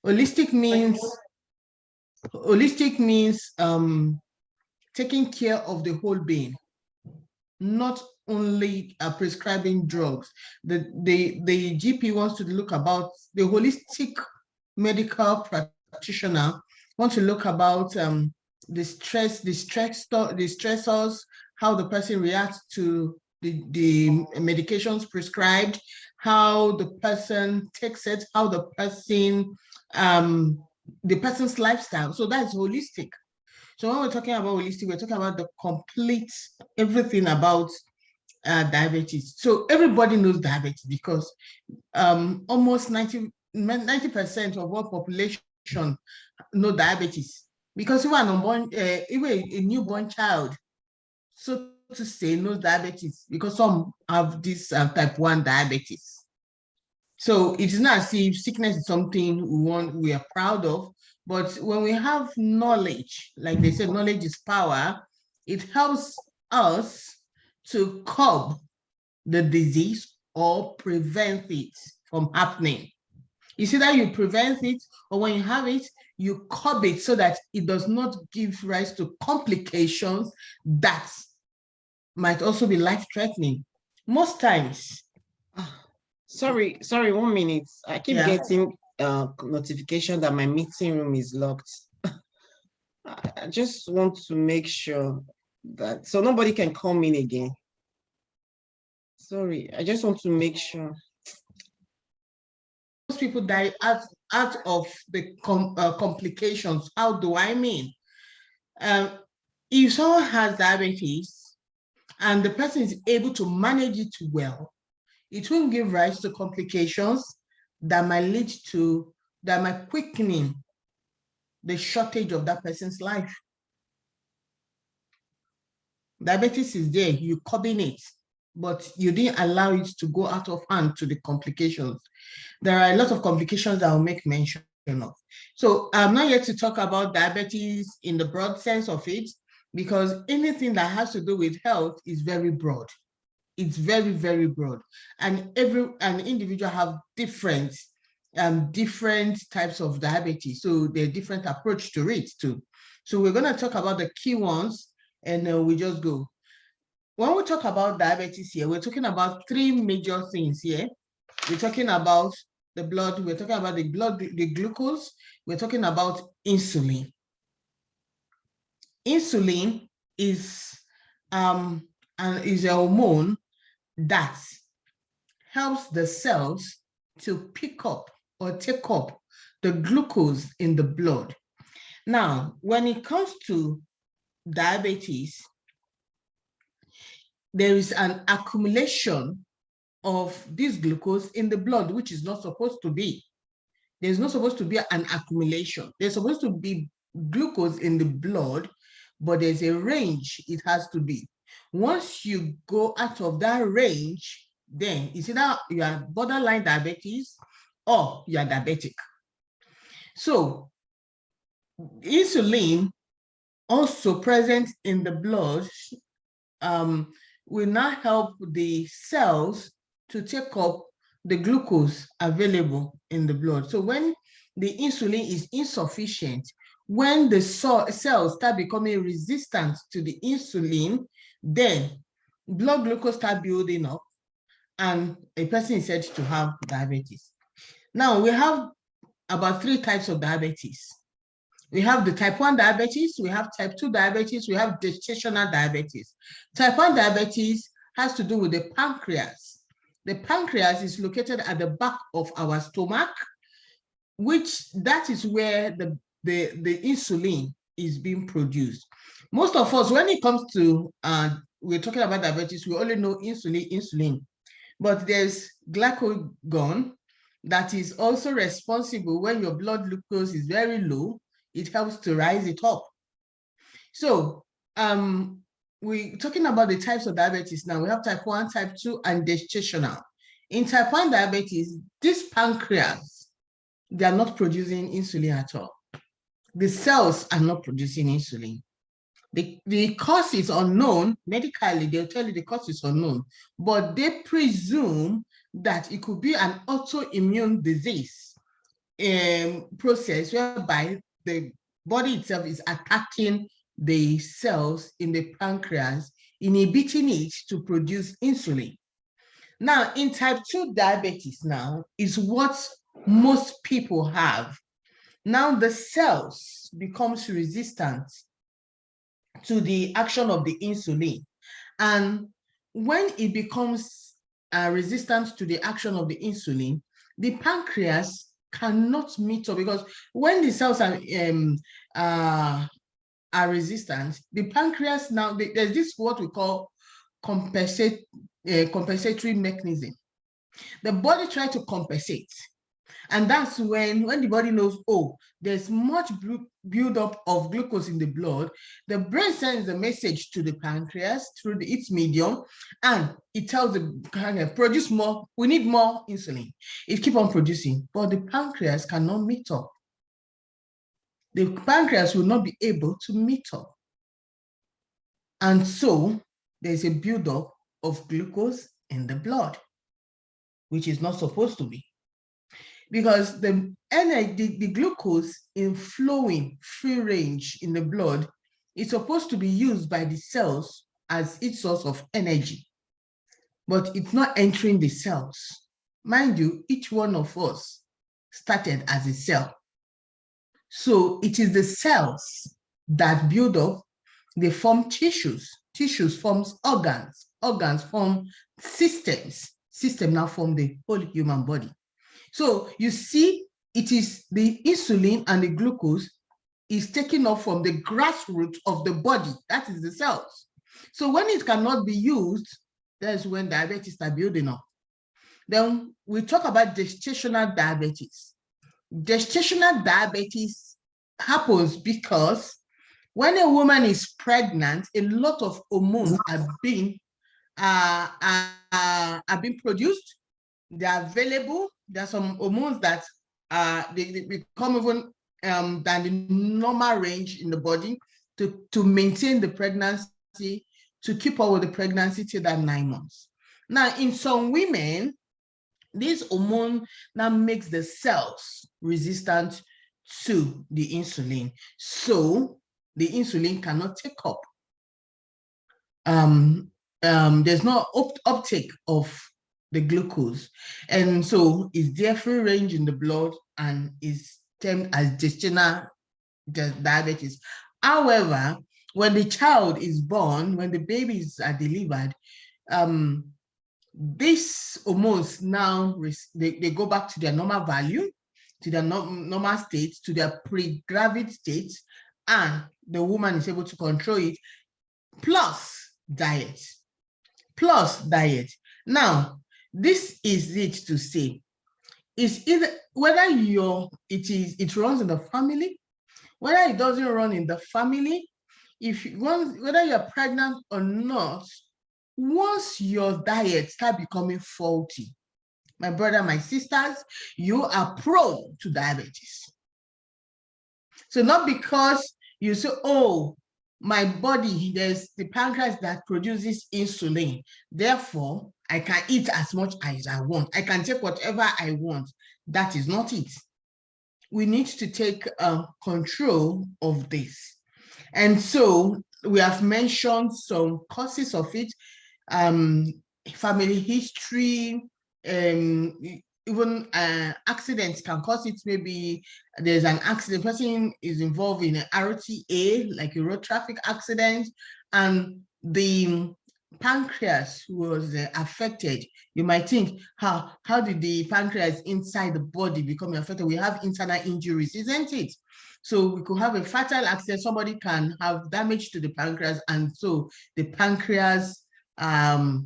Holistic means taking care of the whole being, not only prescribing drugs. The GP wants to look about the holistic medical practitioner wants to look about the stressors, how the person reacts to the medications prescribed, how the person takes it, how the person's lifestyle. So that's holistic. So when we're talking about holistic, we're talking about the complete everything about diabetes. So everybody knows diabetes because almost 90% of our population know diabetes. Because even even a newborn child, so to say, knows diabetes because some have this type 1 diabetes. So it is not as if sickness is something we are proud of, but when we have knowledge, like they said, knowledge is power, it helps us to curb the disease or prevent it from happening. You see that you prevent it, or when you have it, you curb it so that it does not give rise to complications that might also be life-threatening. Most times. Sorry, 1 minute. I keep getting notification that my meeting room is locked. I just want to make sure that so nobody can come in again. Sorry, I just want to make sure. Most people die out of the complications. How do I mean? If someone has diabetes and the person is able to manage it well, it won't give rise to complications that might quickening the shortage of that person's life. Diabetes is there, you curbing it, but you didn't allow it to go out of hand to the complications. There are a lot of complications that I'll make mention of. So I'm not yet to talk about diabetes in the broad sense of it, because anything that has to do with health is very broad. It's very, very broad. And an individual have different types of diabetes. So there are different approach to it too. So we're going to talk about the key ones and we just go. When we talk about diabetes here, we're talking about 3 major things here. We're talking about the blood, we're talking about the glucose, we're talking about insulin. Insulin is a hormone that helps the cells to pick up or take up the glucose in the blood. Now, when it comes to diabetes, there is an accumulation of this glucose in the blood, which is not supposed to be. There's not supposed to be an accumulation. There's supposed to be glucose in the blood, but there's a range it has to be. Once you go out of that range, then it's either you are borderline diabetes or you are diabetic. So insulin also present in the blood will now help the cells to take up the glucose available in the blood. So when the insulin is insufficient, when the cells start becoming resistant to the insulin, then blood glucose start building up and a person is said to have diabetes. Now we have about 3 types of diabetes. We have the type 1 diabetes, we have type 2 diabetes, we have gestational diabetes. Type 1 diabetes has to do with the pancreas. The pancreas is located at the back of our stomach, that is where the insulin is being produced. Most of us, when it comes to, we're talking about diabetes, we only know insulin, but there's glucagon that is also responsible when your blood glucose is very low. It helps to rise it up. So we're talking about the types of diabetes now. We have type 1, type 2, and gestational. In type 1 diabetes, this pancreas, they are not producing insulin at all. The cells are not producing insulin. The cause is unknown. Medically, they'll tell you the cause is unknown, but they presume that it could be an autoimmune disease process whereby the body itself is attacking the cells in the pancreas, inhibiting it to produce insulin. Now, in type 2 diabetes now is what most people have. Now the cells becomes resistant to the action of the insulin. And when it becomes resistant to the action of the insulin, the pancreas cannot meet up, because when the cells are resistant, the pancreas now, there's this what we call compensatory mechanism. The body tries to compensate. And that's when the body knows, oh, there's much buildup of glucose in the blood. The brain sends the message to the pancreas through its medium, and it tells the pancreas, produce more, we need more insulin. It keeps on producing, but the pancreas cannot meet up. The pancreas will not be able to meet up. And so there's a buildup of glucose in the blood, which is not supposed to be. Because the glucose in flowing free range in the blood is supposed to be used by the cells as its source of energy, but it's not entering the cells. Mind you, each one of us started as a cell. So it is the cells that build up, they form tissues, tissues forms organs, organs form systems, system now form the whole human body. So you see, it is the insulin and the glucose is taken off from the grassroots of the body, that is the cells. So when it cannot be used, that's when diabetes are building up. Then we talk about gestational diabetes. Gestational diabetes happens because when a woman is pregnant, a lot of hormones are being produced. They are available. There are some hormones that they become even than the normal range in the body to maintain the pregnancy, to keep up with the pregnancy till that 9 months. Now, in some women, this hormone now makes the cells resistant to the insulin. So the insulin cannot take up. There's no uptake of the glucose, and so it's there free range in the blood and is termed as gestational diabetes. However, when the child is born, when the babies are delivered, these hormones now they go back to their normal value, to their normal state, to their pre-gravid state, and the woman is able to control it, plus diet. Now, this is it to say, is either whether it runs in the family, whether it doesn't run in the family, whether you're pregnant or not, once your diet start becoming faulty, my brother, my sisters, you are prone to diabetes. So not because you say, oh, my body, there's the pancreas that produces insulin, therefore I can eat as much as I want, I can take whatever I want. That is not it. We need to take control of this. And so we have mentioned some causes of it, family history, even accidents can cause it. Maybe there's an accident, person is involved in an RTA, like a road traffic accident, and the pancreas was affected. You might think, how did the pancreas inside the body become affected? We have internal injuries, isn't it? So we could have a fatal accident, somebody can have damage to the pancreas, and so the pancreas are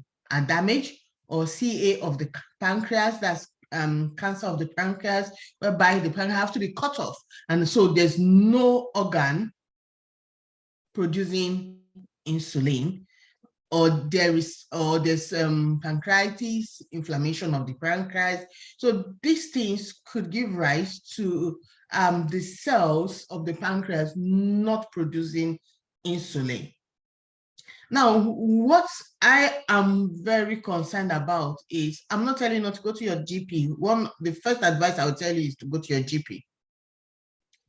damaged, or CA of the pancreas, that's cancer of the pancreas, whereby the pancreas have to be cut off, and so there's no organ producing insulin, or there's pancreatitis, inflammation of the pancreas. So these things could give rise to the cells of the pancreas not producing insulin. Now, what I am very concerned about is, I'm not telling you not to go to your GP. The first advice I would tell you is to go to your GP,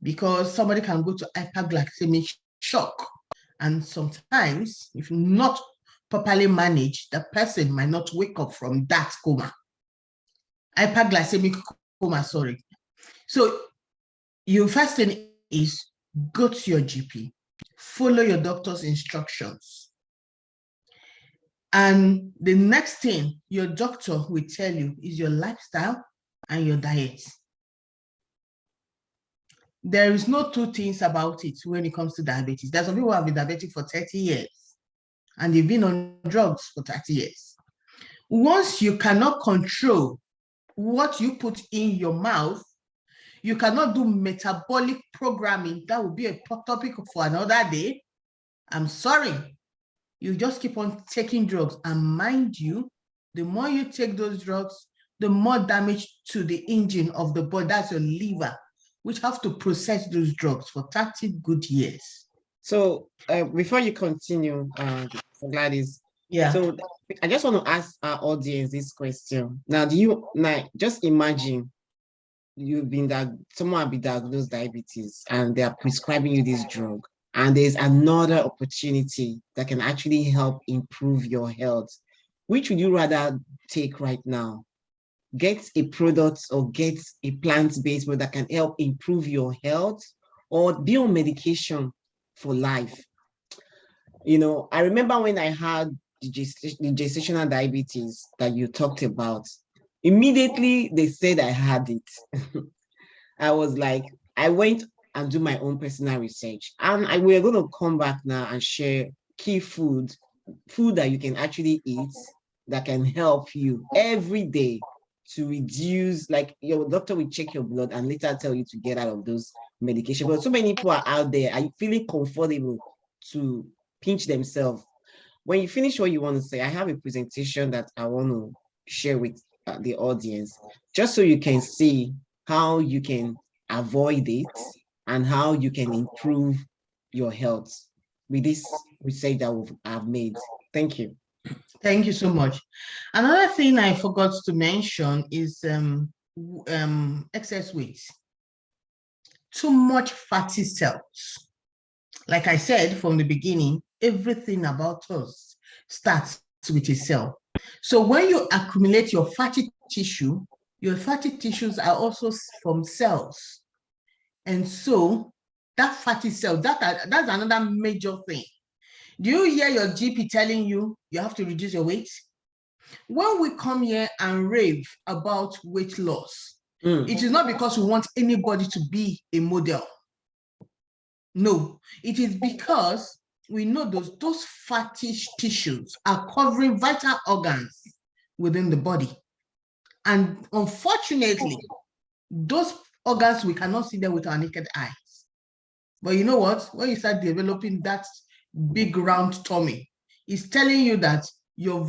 because somebody can go to hyperglycemic shock. And sometimes, if not properly managed, the person might not wake up from that coma. Hyperglycemic coma, sorry. So your first thing is go to your GP, follow your doctor's instructions. And the next thing your doctor will tell you is your lifestyle and your diet. There is no two things about it when it comes to diabetes. There's some people who have been diabetic for 30 years and they've been on drugs for 30 years. Once you cannot control what you put in your mouth, you cannot do metabolic programming. That would be a topic for another day. I'm sorry. You just keep on taking drugs. And mind you, the more you take those drugs, the more damage to the engine of the body, that's your liver, which have to process those drugs for 30 good years. So before you continue, Gladys, yeah. So I just want to ask our audience this question. Now, just imagine someone will be diagnosed diabetes and they are prescribing you this drug, and there's another opportunity that can actually help improve your health. Which would you rather take right now? Get a product or get a plant-based product that can help improve your health, or be on medication for life? You know, I remember when I had the gestational diabetes that you talked about, immediately they said I had it. I was like, I went and do my own personal research, and we're going to come back now and share key food that you can actually eat that can help you every day to reduce, like your doctor will check your blood and later tell you to get out of those medications. But so many people are out there, are you feeling comfortable to pinch themselves? When you finish what you want to say, I have a presentation that I want to share with the audience, just so you can see how you can avoid it and how you can improve your health with this research that I've made. Thank you. Thank you so much. Another thing I forgot to mention is excess weight. Too much fatty cells. Like I said from the beginning, everything about us starts with a cell. So when you accumulate your fatty tissue, your fatty tissues are also from cells. And so that fatty cell, that's another major thing. Do you hear your GP telling you you have to reduce your weight? When we come here and rave about weight loss, it is not because we want anybody to be a model. No, it is because we know those fatty tissues are covering vital organs within the body. And unfortunately, those organs, we cannot see them with our naked eyes. But you know what? When you start developing that big round tummy, it's telling you that your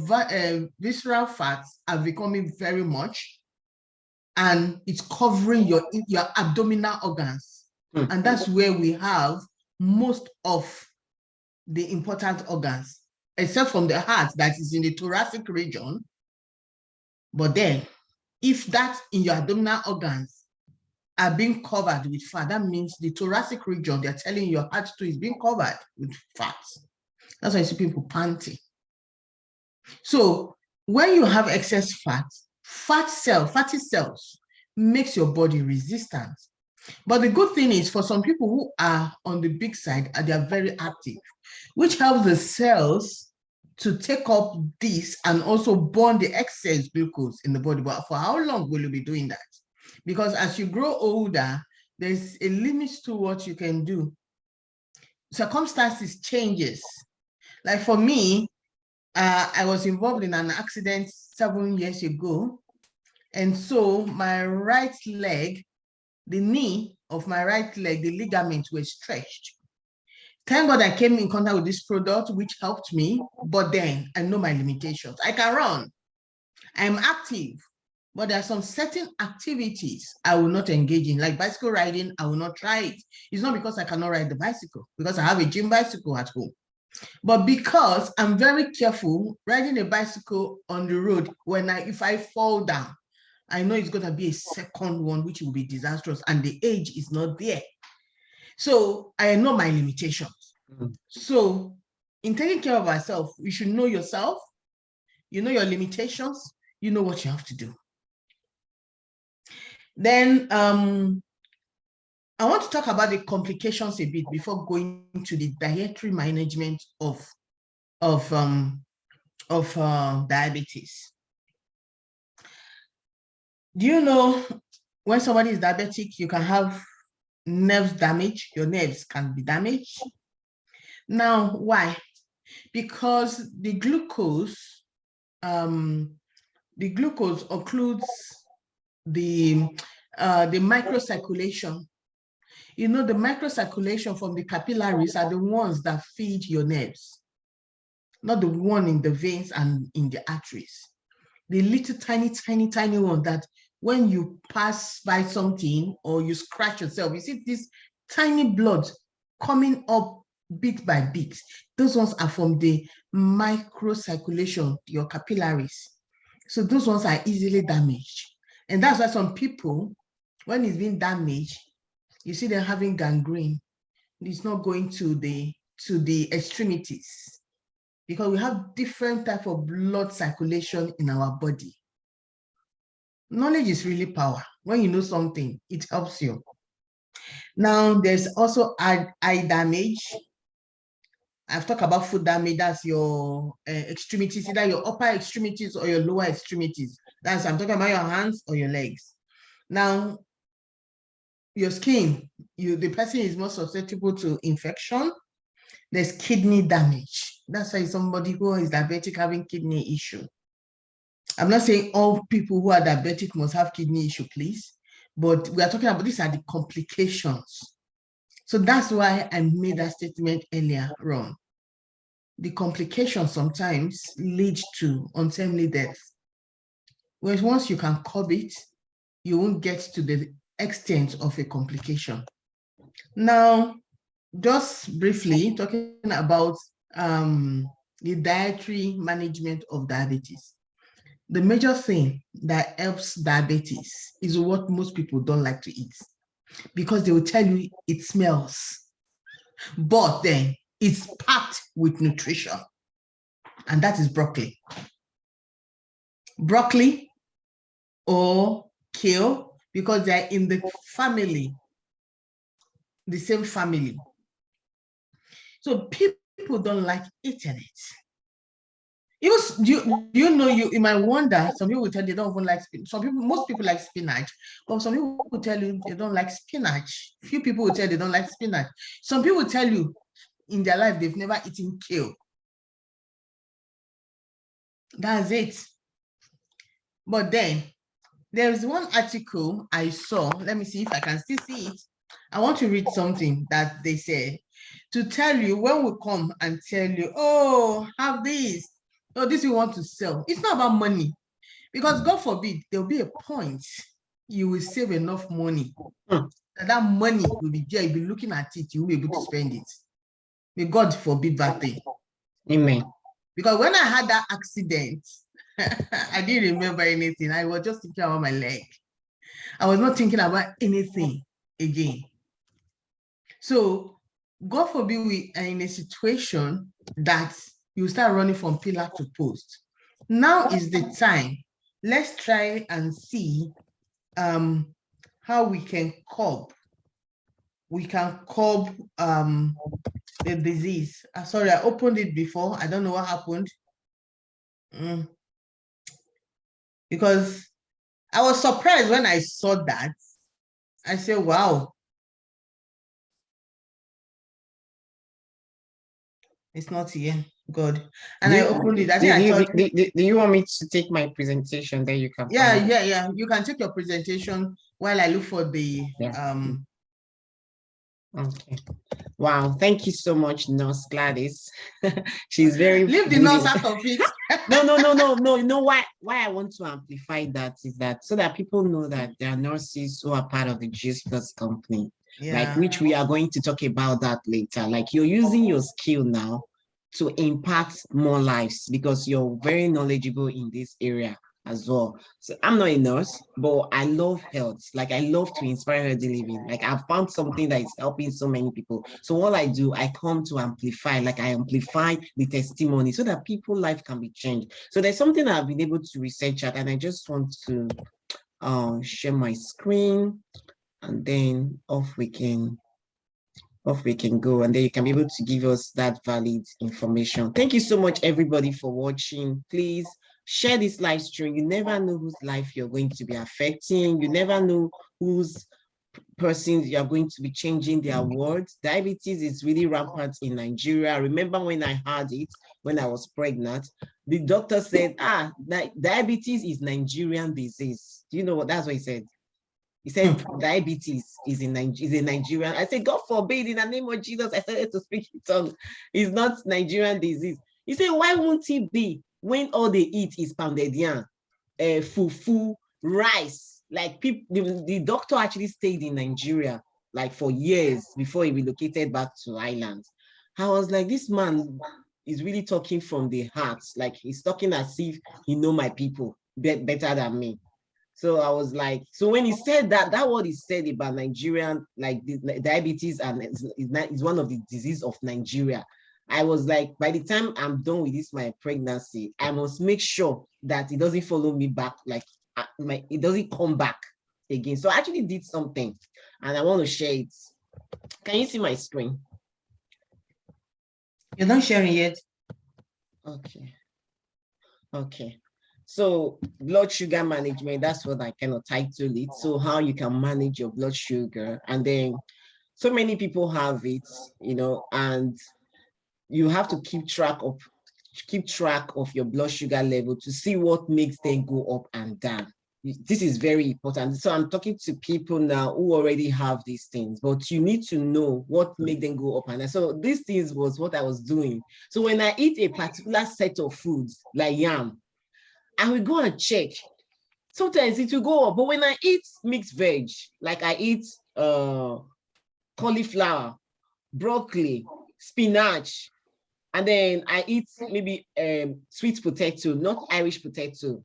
visceral fats are becoming very much, and it's covering your abdominal organs. And that's where we have most of the important organs, except from the heart that is in the thoracic region. But then, if that in your abdominal organs are being covered with fat, that means the thoracic region, they're telling you your heart too is being covered with fat. That's why you see people panting. So when you have excess fat, fatty cells makes your body resistant. But the good thing is, for some people who are on the big side, they are very active, which helps the cells to take up this and also burn the excess glucose in the body. But for how long will you be doing that? Because as you grow older, there's a limit to what you can do. Circumstances changes. Like for me, I was involved in an accident 7 years ago. And so my right leg, the knee of my right leg, the ligaments were stretched. Thank God I came in contact with this product, which helped me. But then I know my limitations. I can run. I'm active. But there are some certain activities I will not engage in, like bicycle riding. I will not try it. It's not because I cannot ride the bicycle, because I have a gym bicycle at home. But because I'm very careful riding a bicycle on the road, if I fall down, I know it's going to be a second one, which will be disastrous, and the age is not there. So I know my limitations. So in taking care of ourselves, you should know yourself, you know your limitations, you know what you have to do. Then I want to talk about the complications a bit before going to the dietary management of diabetes. Do you know when somebody is diabetic, you can have nerves damage, your nerves can be damaged. Now, why? Because the glucose occludes the microcirculation. You know, the microcirculation from the capillaries are the ones that feed your nerves, not the one in the veins and in the arteries. The little tiny one that when you pass by something or you scratch yourself, you see this tiny blood coming up bit by bit. Those ones are from the microcirculation, your capillaries. So those ones are easily damaged. And that's why some people, when it's being damaged, you see them having gangrene. It's not going to the extremities, because we have different type of blood circulation in our body. Knowledge is really power. When you know something, it helps you. Now, there's also eye damage. I've talked about foot damage. That's your extremities, either your upper extremities or your lower extremities. I'm talking about your hands or your legs. Now, your skin, the person is more susceptible to infection. There's kidney damage. That's why somebody who is diabetic having kidney issue. I'm not saying all people who are diabetic must have kidney issue, please, but we are talking about these are the complications. So that's why I made that statement earlier on. The complications sometimes lead to untimely death. Whereas once you can curb it, you won't get to the extent of a complication. Now, just briefly talking about the dietary management of diabetes. The major thing that helps diabetes is what most people don't like to eat, because they will tell you it smells, but then it's packed with nutrition, and that is broccoli. Broccoli or kale, because they're in the family, the same family. So people don't like eating it. You know, you might wonder, some people will tell you they don't even like spinach. Most people like spinach, but some people will tell you they don't like spinach. Few people will tell you they don't like spinach. Some people will tell you in their life they've never eaten kale. That's it. But then there's one article I saw. Let me see if I can still see it. I want to read something that they said to tell you when we come and tell you, oh, have this. Oh, this you want to sell. It's not about money, because God forbid there'll be a point you will save enough money that money will be there. You'll be looking at it, you'll be able to spend it. May God forbid that thing. Amen. Because when I had that accident, I didn't remember anything. I was just thinking about my leg. I was not thinking about anything again. So God forbid we are in a situation that you start running from pillar to post. Now is the time. Let's try and see how we can curb. We can curb the disease. Sorry, I opened it before. I don't know what happened. Because I was surprised when I saw that. I said, wow. It's not here. God. And I opened it. Do you want me to take my presentation? Then you can. Yeah. You can take your presentation while I look for the Okay. Wow. Thank you so much, Nurse Gladys. She's very leave the nurse out of it. No. You know why I want to amplify that is that so that people know that there are nurses who are part of the GS Plus company, like which we are going to talk about that later. Like you're using your skill now to impact more lives, because you're very knowledgeable in this area as well. So I'm not a nurse, but I love health. Like I love to inspire healthy living. Like I've found something that is helping so many people. So what I do, I come to amplify, like I amplify the testimony so that people's life can be changed. So there's something I've been able to research at, and I just want to share my screen, and then off we can go, and then you can be able to give us that valid information. Thank you so much, everybody, for watching. Please share this live stream. You never know whose life you're going to be affecting. You never know whose persons you are going to be changing their words. Diabetes is really rampant in Nigeria. I remember when I had it, when I was pregnant, the doctor said, diabetes is Nigerian disease. Do you know what? That's what he said. He said diabetes is a Nigerian. I said, God forbid, in the name of Jesus, I started to speak in tongues. It's not Nigerian disease. He said, why won't it be when all they eat is pounded yam, fufu, rice? Like people, the doctor actually stayed in Nigeria like for years before he relocated back to Ireland. I was like, this man is really talking from the heart. Like he's talking as if he know my people better than me. So I was like, so when he said that what he said about Nigerian, like the diabetes and is one of the disease of Nigeria, I was like, by the time I'm done with this, my pregnancy, I must make sure that it doesn't follow me back, like it doesn't come back again. So I actually did something and I want to share it. Can you see my screen? You're not sharing yet. Okay. Okay. So blood sugar management, that's what I kind of title it. So how you can manage your blood sugar. And then so many people have it, you know, and you have to keep track of your blood sugar level to see what makes them go up and down. This is very important. So I'm talking to people now who already have these things, but you need to know what make them go up and down. So these things was what I was doing. So when I eat a particular set of foods like yam, I will go and check. Sometimes it will go up, but when I eat mixed veg, like I eat cauliflower, broccoli, spinach, and then I eat maybe sweet potato, not Irish potato,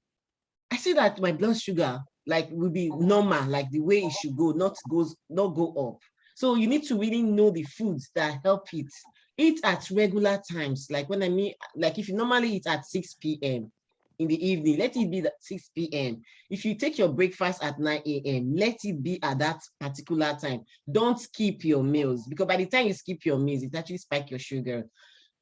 I see that my blood sugar like will be normal, like the way it should go, not go up. So you need to really know the foods that help it. Eat at regular times, like when I mean, like if you normally eat at 6 p.m. in the evening, let it be at 6 p.m. If you take your breakfast at 9 a.m., let it be at that particular time. Don't skip your meals, because by the time you skip your meals, it actually spikes your sugar.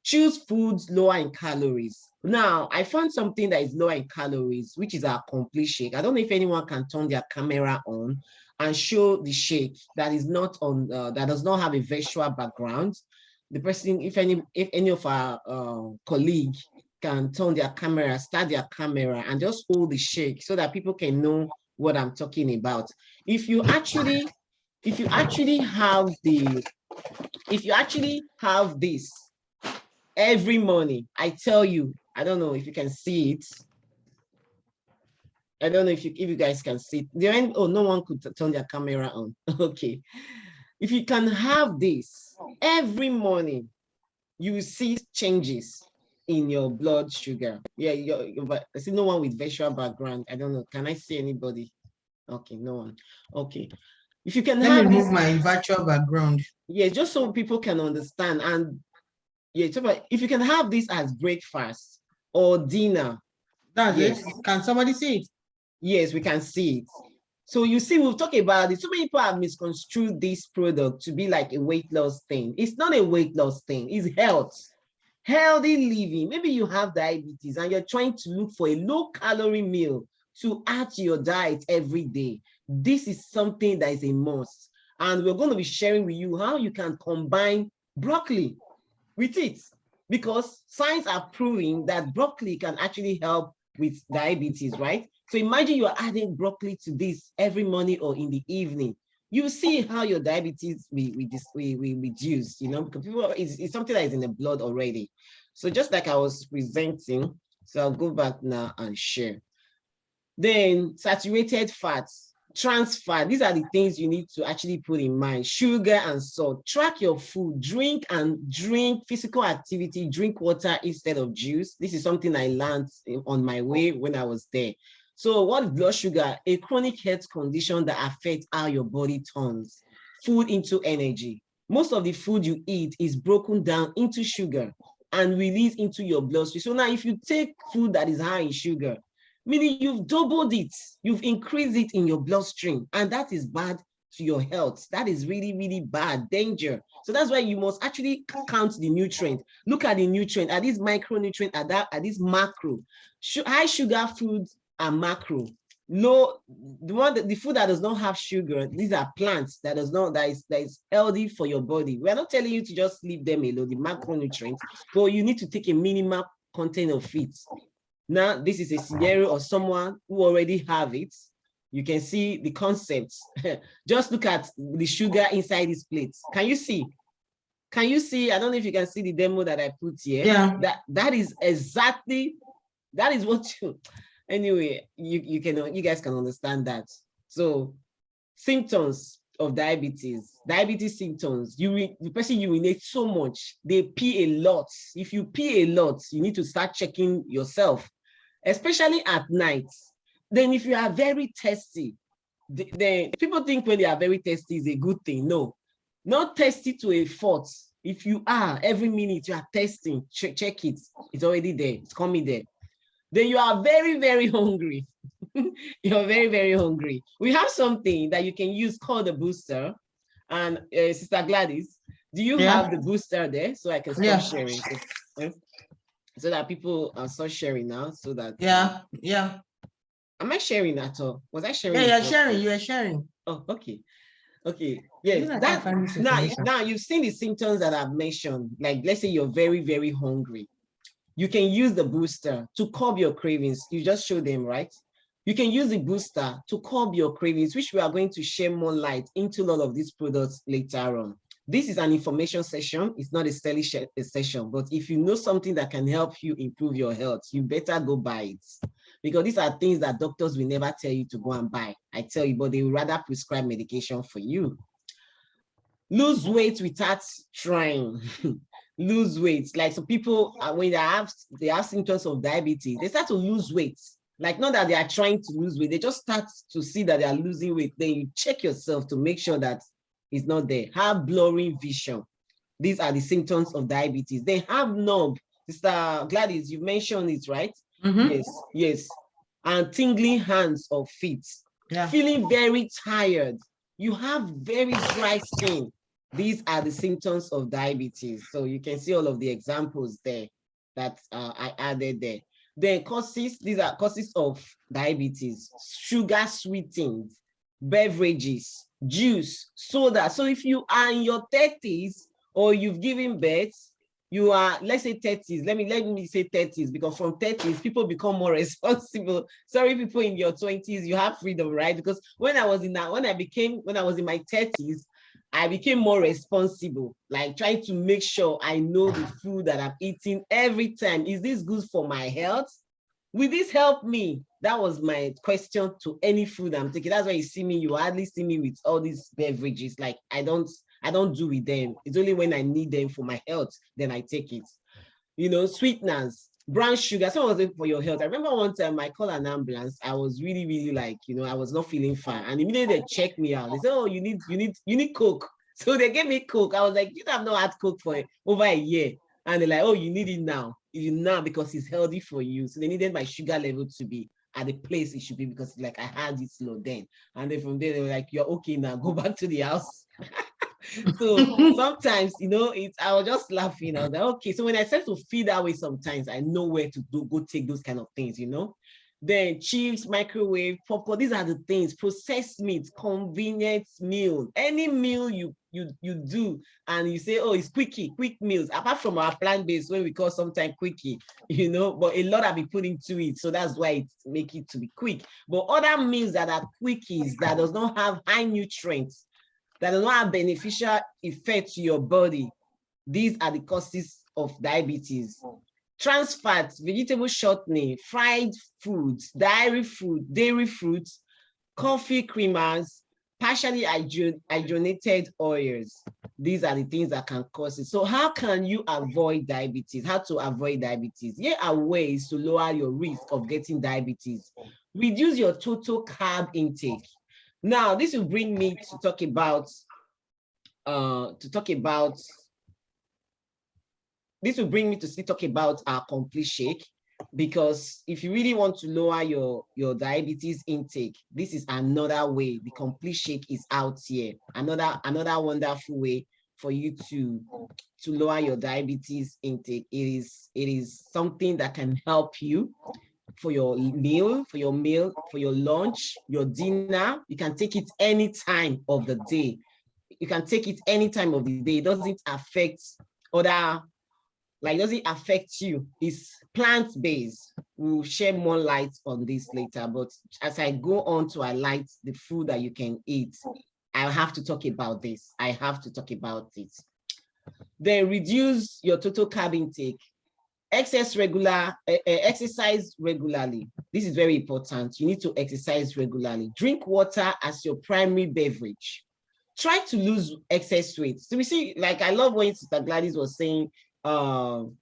Choose foods lower in calories. Now, I found something that is lower in calories, which is our complete shake. I don't know if anyone can turn their camera on and show the shake that is not on, that does not have a visual background. The person, if any of our colleagues can turn their camera, start their camera, and just hold the shake so that people can know what I'm talking about. If you actually have this every morning, I tell you, I don't know if you can see it. I don't know if you guys can see it. Oh, no one could turn their camera on. Okay. If you can have this every morning, you will see changes in your blood sugar. Yeah, I see no one with visual background. I don't know. Can I see anybody? Okay, no one. Okay. If you can Let me remove my virtual background. Yeah, just so people can understand. And yeah, if you can have this as breakfast or dinner. That's it. Can somebody see it? Yes, we can see it. So you see, we'll talk about it. So many people have misconstrued this product to be like a weight loss thing. It's not a weight loss thing. It's health. Healthy living. Maybe you have diabetes and you're trying to look for a low-calorie meal to add to your diet every day. This is something that is a must. And we're going to be sharing with you how you can combine broccoli with it, because science are proving that broccoli can actually help with diabetes, right? So imagine you're adding broccoli to this every morning or in the evening. You see how your diabetes we reduce, you know, because people, it's something that is in the blood already. So just like I was presenting, so I'll go back now and share. Then saturated fats. trans fat. These are the things you need to actually put in mind. Sugar and salt. Track your food. Drink physical activity. Drink water instead of juice. This is something I learned on my way when I was there. So what blood sugar? A chronic health condition that affects how your body turns food into energy. Most of the food you eat is broken down into sugar and released into your bloodstream. So now if you take food that is high in sugar, meaning you've doubled it, you've increased it in your bloodstream, and that is bad to your health. That is really, really bad, danger. So that's why you must actually count the nutrient. Look at the nutrient. Are these micronutrient? Are these macro? High sugar foods are macro. Low, the food that does not have sugar, these are plants that is healthy for your body. We are not telling you to just leave them alone, the macronutrients, but you need to take a minimal content of it. Now, this is a scenario of someone who already have it. You can see the concepts. Just look at the sugar inside this plate. Can you see? Can you see? I don't know if you can see the demo that I put here. Yeah. That is exactly, that is what you, anyway, you guys can understand that. So symptoms of diabetes symptoms, the person urinates so much, they pee a lot. If you pee a lot, you need to start checking yourself, especially at night. Then if you are very thirsty, then people think when they are very thirsty is a good thing. No, not thirsty to a fault. If you are, every minute you are testing, check it. It's already there. It's coming there. Then you are very, very hungry. You're very, very hungry. We have something that you can use called a booster. And Sister Gladys, do you have the booster there so I can start sharing? So that people start sharing now, so that Am I sharing at all? Was I sharing? Yeah, you're sharing. You are sharing. Oh, okay. Okay. Yes. Now you've seen the symptoms that I've mentioned. Like, let's say you're very, very hungry. You can use the booster to curb your cravings. You just show them, right? You can use the booster to curb your cravings, which we are going to share more light into a lot of these products later on. This is an information session. It's not a selling session, but if you know something that can help you improve your health, you better go buy it. Because these are things that doctors will never tell you to go and buy. I tell you, but they would rather prescribe medication for you. Lose weight without trying. Lose weight. Like, so people, when they have symptoms of diabetes, they start to lose weight. Like, not that they are trying to lose weight, they just start to see that they are losing weight. Then you check yourself to make sure that it's not there. Have blurring vision. These are the symptoms of diabetes. They have numb. Sister Gladys, you mentioned it, right? Yes. And tingling hands or feet. Feeling very tired. You have very dry skin. These are the symptoms of diabetes. So you can see all of the examples there that I added there. Then these are causes of diabetes: sugar sweetened beverages, juice, soda. So if you are in your 30s or you've given birth, you are, let's say 30s, let me say 30s, because from 30s people become more responsible. Sorry, people in your 20s, you have freedom, right? Because when I was in my 30s, I became more responsible, like trying to make sure I know the food that I'm eating every time. Is this good for my health? Will this help me? That was my question to any food I'm taking. That's why you see me, you hardly see me with all these beverages. Like, I don't do with them. It's only when I need them for my health, then I take it. You know, sweeteners, brown sugar, some of them for your health. I remember one time I called an ambulance. I was really, really like, I was not feeling fine. And immediately they checked me out. They said, oh, you need Coke. So they gave me Coke. I was like, you have not had Coke for over a year. And they're like, oh, you need it now. Because it's healthy for you. So they needed my sugar level to be at the place it should be, because like I had it low then. And then from there, they were like, you're okay now, go back to the house. So sometimes, I was just laughing. I was like, okay. So when I start to feel that way, sometimes I know where to go take those kind of things, Then chips, microwave, popcorn, these are the things. Processed meat, convenient meal. Any meal you do and you say, oh, it's quick meals, apart from our plant-based, when we call sometimes quickie, but a lot have been put into it. So that's why it make it to be quick. But other meals that are quickies, that does not have high nutrients, that does not have beneficial effect to your body, these are the causes of diabetes. Trans fats, vegetable shortening, fried foods, dairy fruits, coffee creamers, partially hydrogenated oils. These are the things that can cause it. So how can you avoid diabetes? How to avoid diabetes? Here are ways to lower your risk of getting diabetes. Reduce your total carb intake. Now, this will bring me to talk about this will bring me to still talk about our complete shake, because if you really want to lower your diabetes intake, this is another way. The complete shake is out here. Another wonderful way for you to lower your diabetes intake. It is something that can help you for your meal, for your lunch, your dinner. You can take it any time of the day. You can take it any time of the day. It doesn't affect other, like, doesn't affect you. It's plant-based. We'll share more light on this later, but as I go on to highlight the food that you can eat, I have to talk about this. I have to talk about it. Then reduce your total carb intake. Exercise regularly. This is very important. You need to exercise regularly. Drink water as your primary beverage. Try to lose excess weight. So we see, like, I love what Sister Gladys was saying. People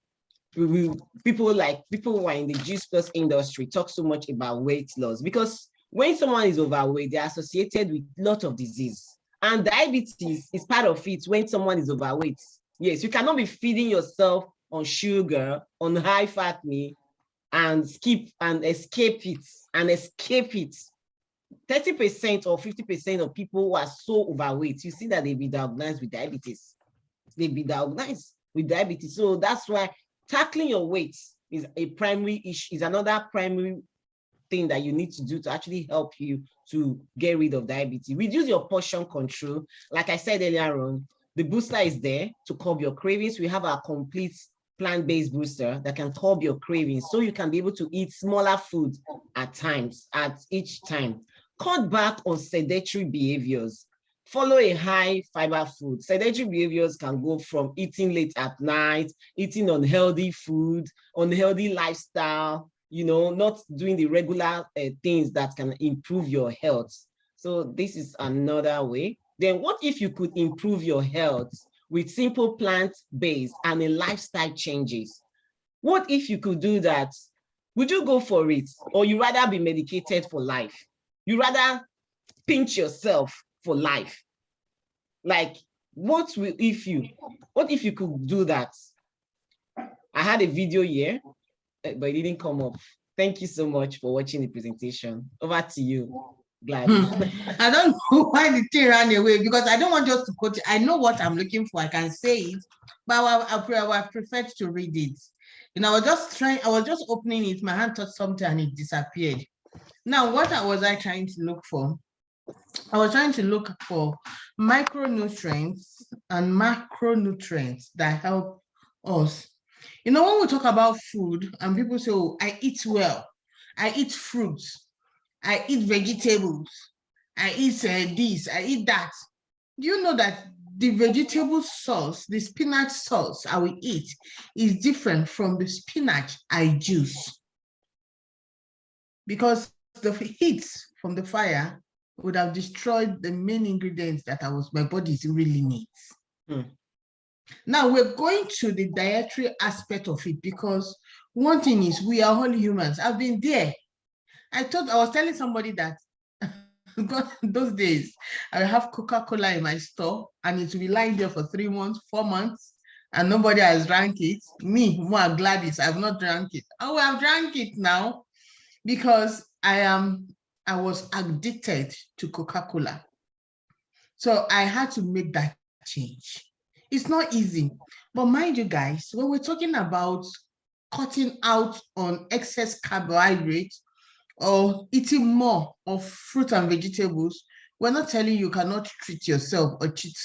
who are in the Juice Plus industry talk so much about weight loss, because when someone is overweight, they're associated with a lot of disease, and diabetes is part of it. When someone is overweight, yes, you cannot be feeding yourself on sugar, on high fat meat, and escape it. 30% or 50% of people who are so overweight, you see that they be diagnosed with diabetes. So that's why tackling your weight is a primary issue, is another primary thing that you need to do to actually help you to get rid of diabetes. Reduce your portion control. Like I said earlier on, the booster is there to curb your cravings. We have our complete plant-based booster that can curb your cravings, so you can be able to eat smaller food at each time. Cut back on sedentary behaviors. Follow a high fiber food. Sedentary behaviors can go from eating late at night, eating unhealthy food, unhealthy lifestyle, not doing the regular things that can improve your health. So this is another way. Then what if you could improve your health with simple plant-based and a lifestyle changes? What if you could do that? Would you go for it? Or you rather be medicated for life? You rather pinch yourself for life? Like, what if you could do that? I had a video here, but it didn't come up. Thank you so much for watching the presentation. Over to you, Gladys. I don't know why the thing ran away, because I don't want just to quote it. I know what I'm looking for. I can say it, but I preferred to read it. I was just opening it. My hand touched something and it disappeared. Now, what was I trying to look for? I was trying to look for micronutrients and macronutrients that help us. When we talk about food and people say, oh, I eat well, I eat fruits, I eat vegetables, I eat this, I eat that. Do you know that the vegetable sauce, the spinach sauce I will eat, is different from the spinach I juice? Because the heat from the fire would have destroyed the main ingredients that my body really needs. Now we're going to the dietary aspect of it, because one thing is, we are all humans. I've been there. I was telling somebody that those days I have Coca-Cola in my store and it will be lying there for 3 months, 4 months, and nobody has drank it. Me, more Gladys, I've not drank it. Oh, I've drank it now, because I was addicted to Coca-Cola. So I had to make that change. It's not easy, but mind you guys, when we're talking about cutting out on excess carbohydrates or eating more of fruit and vegetables, we're not telling you cannot treat yourself or cheat.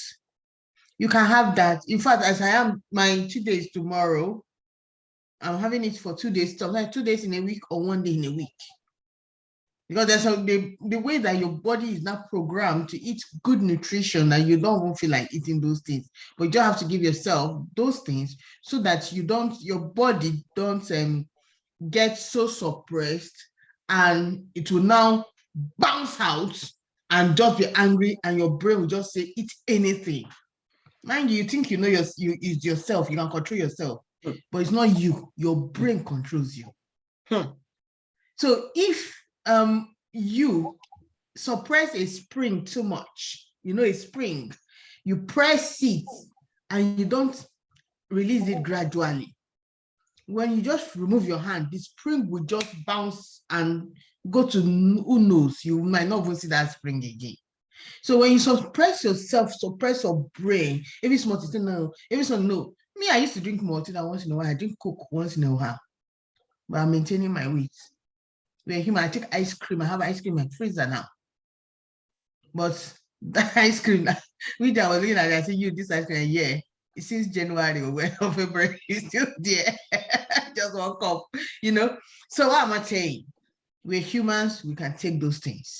You can have that. In fact, as I am, my 2 days tomorrow, I'm having it for 2 days, like 2 days in a week or 1 day in a week. Because there's the way that your body is not programmed to eat good nutrition, and you don't even feel like eating those things, but you just have to give yourself those things so that your body don't get so suppressed, and it will now bounce out and just be angry, and your brain will just say, eat anything. Mind you, you think you know is yourself, you can control yourself, but it's not you. Your brain controls you. So if you suppress a spring too much, a spring, you press it and you don't release it gradually. When you just remove your hand, the spring will just bounce and go to who knows, you might not even see that spring again. So when you suppress yourself, suppress your brain, every small thing, no, every small no. Me, I used to drink Maltina once in a while. I drink Coke once in a while, but I'm maintaining my weight. When human, I take ice cream. I have ice cream in my freezer now. But that ice cream, which I was looking at, I said, you, this ice cream, yeah, since January or February, it's still there. Just one cup, So what am I saying? We're humans, we can take those things.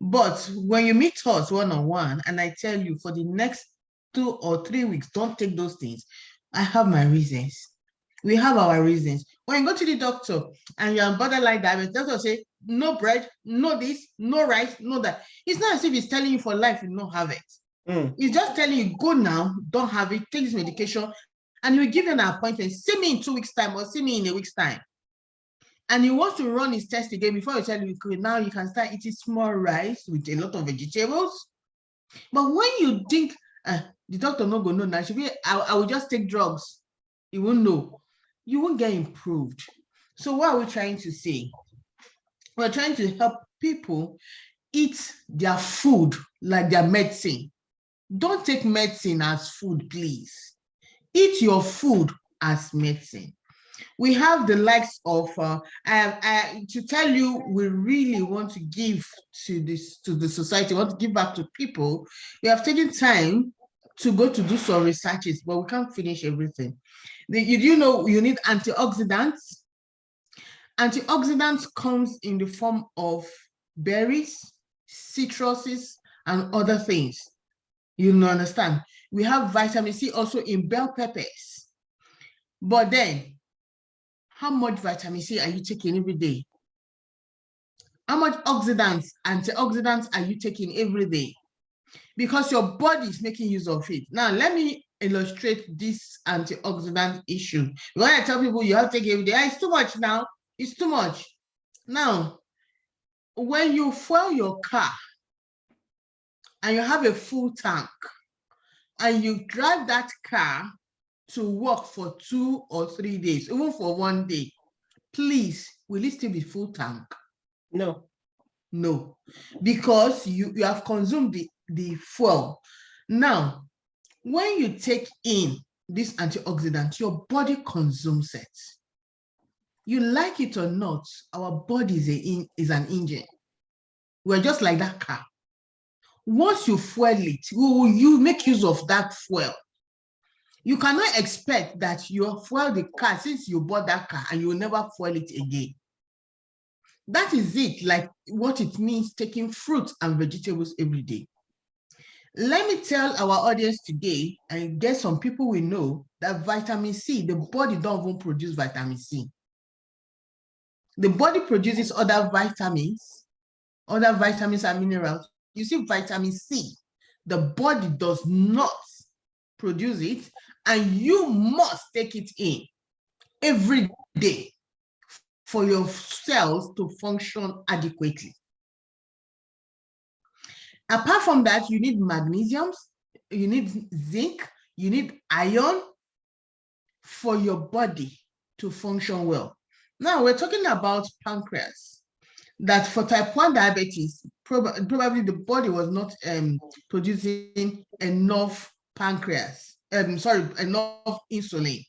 But when you meet us one-on-one, and I tell you for the next 2 or 3 weeks, don't take those things, I have my reasons. We have our reasons. When you go to the doctor and you're on borderline diabetes, the doctor say, no bread, no this, no rice, no that. It's not as if he's telling you for life you don't have it. He's just telling you, go now, don't have it, take this medication, and he will give you an appointment. See me in 2 weeks' time or see me in a week's time. And he wants to run his test again before he tell you, now you can start eating small rice with a lot of vegetables. But when you think, the doctor not going to know, now should be, I will just take drugs. You won't know. You won't get improved. So what are we trying to say? We're trying to help people eat their food like their medicine. Don't take medicine as food, please. Eat your food as medicine. We have the likes of, to tell you, we really want to give to the society, want to give back to people. We have taken time to go to do some researches, but we can't finish everything. You know you need antioxidants. Antioxidants comes in the form of berries, citruses, and other things. You understand? We have vitamin C also in bell peppers. But then, how much vitamin C are you taking every day? How much antioxidants are you taking every day? Because your body is making use of it. Now, let me illustrate this antioxidant issue. When I tell people you have to take every day, it's too much now. It's too much. Now, when you fuel your car and you have a full tank and you drive that car to work for 2 or 3 days, even for 1 day, please, will it still be full tank? No, because you have consumed the fuel. Now, when you take in this antioxidant, your body consumes it. You like it or not, our body is an engine. We're just like that car. Once you fuel it, you make use of that fuel. You cannot expect that you fuel the car since you bought that car and you will never fuel it again. That is it, like what it means taking fruits and vegetables every day. Let me tell our audience today, and get some people we know, that vitamin C, the body don't even produce vitamin C. The body produces other vitamins and minerals. You see, vitamin C, the body does not produce it, and you must take it in every day for your cells to function adequately. Apart from that, you need magnesium, you need zinc, you need iron for your body to function well. Now, we're talking about pancreas, that for type 1 diabetes, probably the body was not producing enough enough insulin.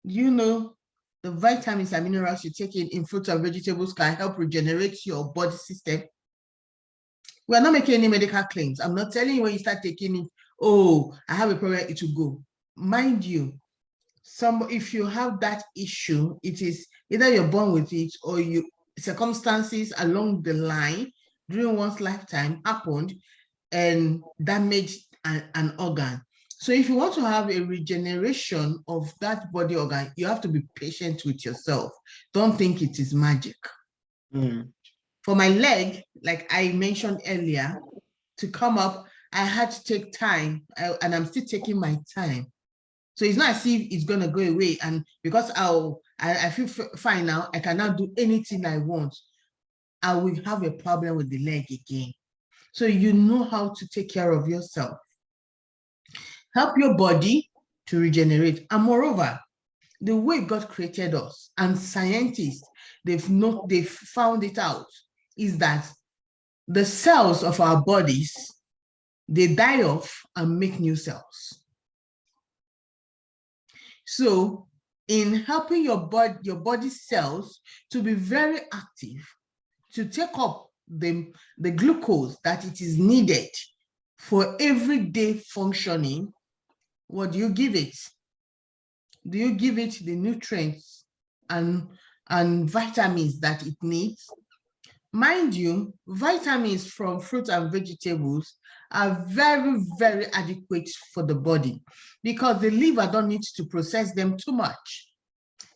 You know, the vitamins and minerals you take in fruits and vegetables can help regenerate your body system. We are not making any medical claims. I'm not telling you when you start taking it, oh, I have a problem, it will go. Mind you, if you have that issue, it is either you're born with it or circumstances along the line during one's lifetime happened and damaged an organ. So if you want to have a regeneration of that body organ, you have to be patient with yourself. Don't think it is magic. For my leg, like I mentioned earlier, to come up, I had to take time, and I'm still taking my time. So it's not as if it's gonna go away, and because I feel fine now, I can now do anything I want. I will have a problem with the leg again. So you know how to take care of yourself. Help your body to regenerate. And moreover, the way God created us, and scientists, they've found it out, is that the cells of our bodies, they die off and make new cells. So in helping your body cells to be very active, to take up the glucose that it is needed for everyday functioning, what do you give it? Do you give it the nutrients and vitamins that it needs? Mind you, vitamins from fruits and vegetables are very, very adequate for the body, because the liver don't need to process them too much.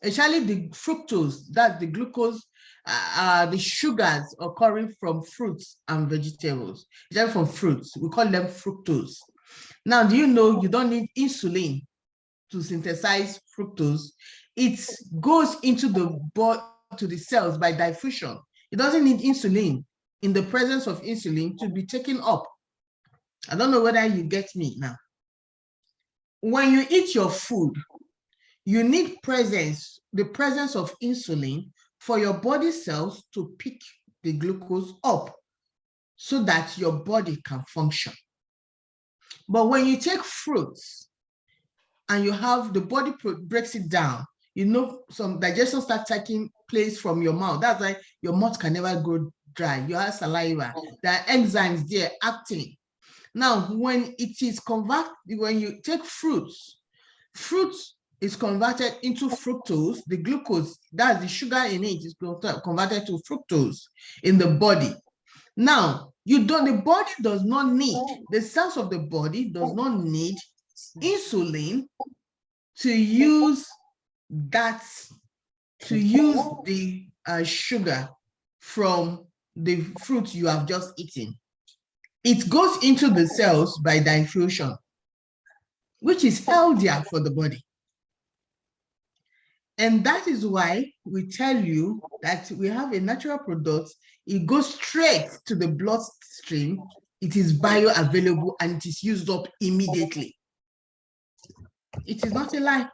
Especially the fructose, that's the glucose, the sugars occurring from fruits and vegetables. They're from fruits, we call them fructose. Now, do you know you don't need insulin to synthesize fructose? It goes into the body, to the cells, by diffusion. It doesn't need insulin, in the presence of insulin, to be taken up. I don't know whether you get me now. When you eat your food, you need the presence of insulin for your body cells to pick the glucose up so that your body can function. But when you take fruits and you have the body breaks it down, you know, some digestion starts taking place from your mouth. That's why your mouth can never go dry. You have saliva. There are enzymes there acting. Now, when it is when you take fruits is converted into fructose. The glucose, that's the sugar in it, is converted to fructose in the body. Now, the body does not need, the cells of the body does not need insulin to use the sugar from the fruit you have just eaten. It goes into the cells by diffusion, which is healthier for the body. And that is why we tell you that we have a natural product. It goes straight to the bloodstream. It is bioavailable and it is used up immediately. It is not a lie.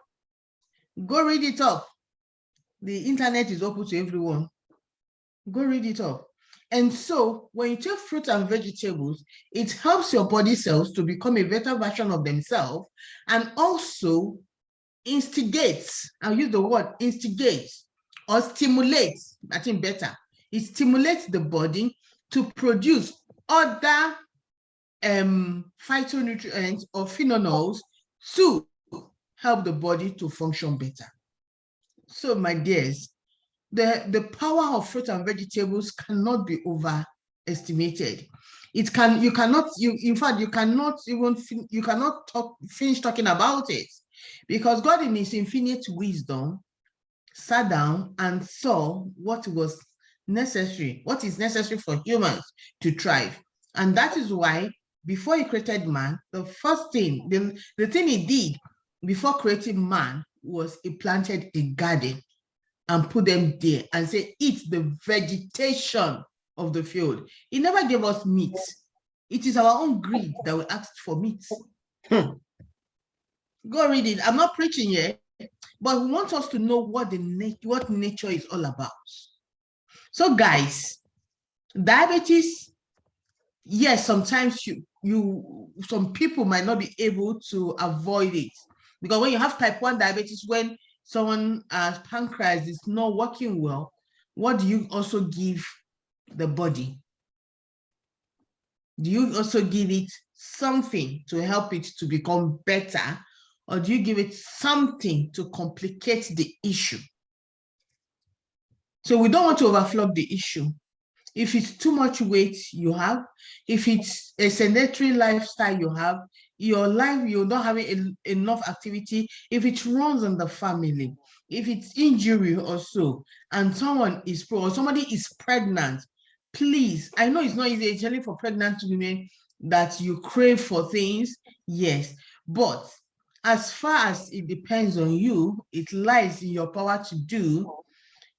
Go read it up. The internet is open to everyone. Go read it up. And so when you take fruits and vegetables, it helps your body cells to become a better version of themselves, and also instigates, I'll use the word instigates or stimulates, I think better. It stimulates the body to produce other phytonutrients or phenols to help the body to function better. So my dears, the power of fruit and vegetables cannot be overestimated. In fact, you cannot finish talking about it, because God in his infinite wisdom sat down and saw what is necessary for humans to thrive. And that is why before he created man, the first thing, the thing he did before creating man was he planted a garden and put them there and say, eat the vegetation of the field. He never gave us meat. It is our own greed that we asked for meat. Go read it. I'm not preaching here, but we want us to know what nature is all about. So guys, diabetes, yes, sometimes some people might not be able to avoid it, because when you have type 1 diabetes, when someone's pancreas is not working well, what do you also give the body? Do you also give it something to help it to become better, or do you give it something to complicate the issue? So we don't want to overflow the issue. If it's too much weight you have, if it's a sedentary lifestyle you have, your life, you're not having enough activity, if it runs in the family, if it's injury or so, and somebody is pregnant, please, I know it's not easy, especially for pregnant women, that you crave for things, yes, but as far as it depends on you, it lies in your power to do,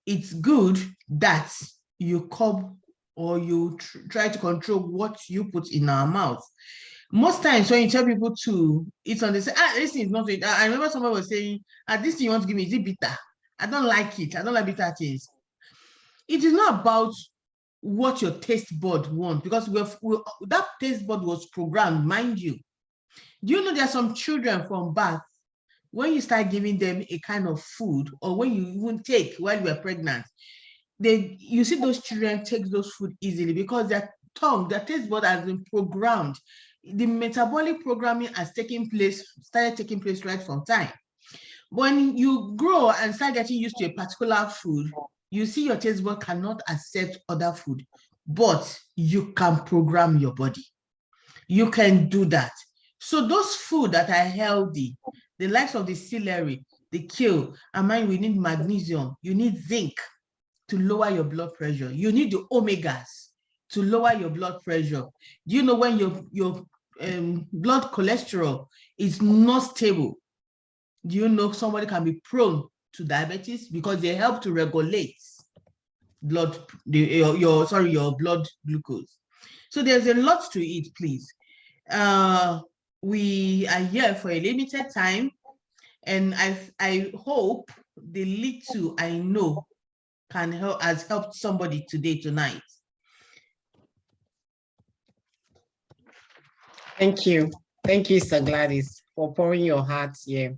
it's good that you curb or you try to control what you put in our mouth. Most times when you tell people to eat on this, this thing is not sweet. I remember somebody was saying, this thing you want to give me, is it bitter? I don't like it. I don't like bitter things. It is not about what your taste bud wants, because that taste bud was programmed, mind you. Do you know there are some children from birth, when you start giving them a kind of food, or when you even take while you are pregnant, you see those children take those food easily because their tongue, their taste bud has been programmed. The metabolic programming has started taking place right from time. When you grow and start getting used to a particular food, you see your taste bud cannot accept other food, but you can program your body. You can do that. So those food that are healthy, the likes of the celery, the kale, and mind, we need magnesium, you need zinc to lower your blood pressure. You need the omegas to lower your blood pressure. Do you know when your blood cholesterol is not stable, do you know somebody can be prone to diabetes because they help to regulate your blood glucose. So there's a lot to it, please. We are here for a limited time, and I hope the little I know has helped somebody tonight. Thank you. Thank you, Sir Gladys, for pouring your heart here.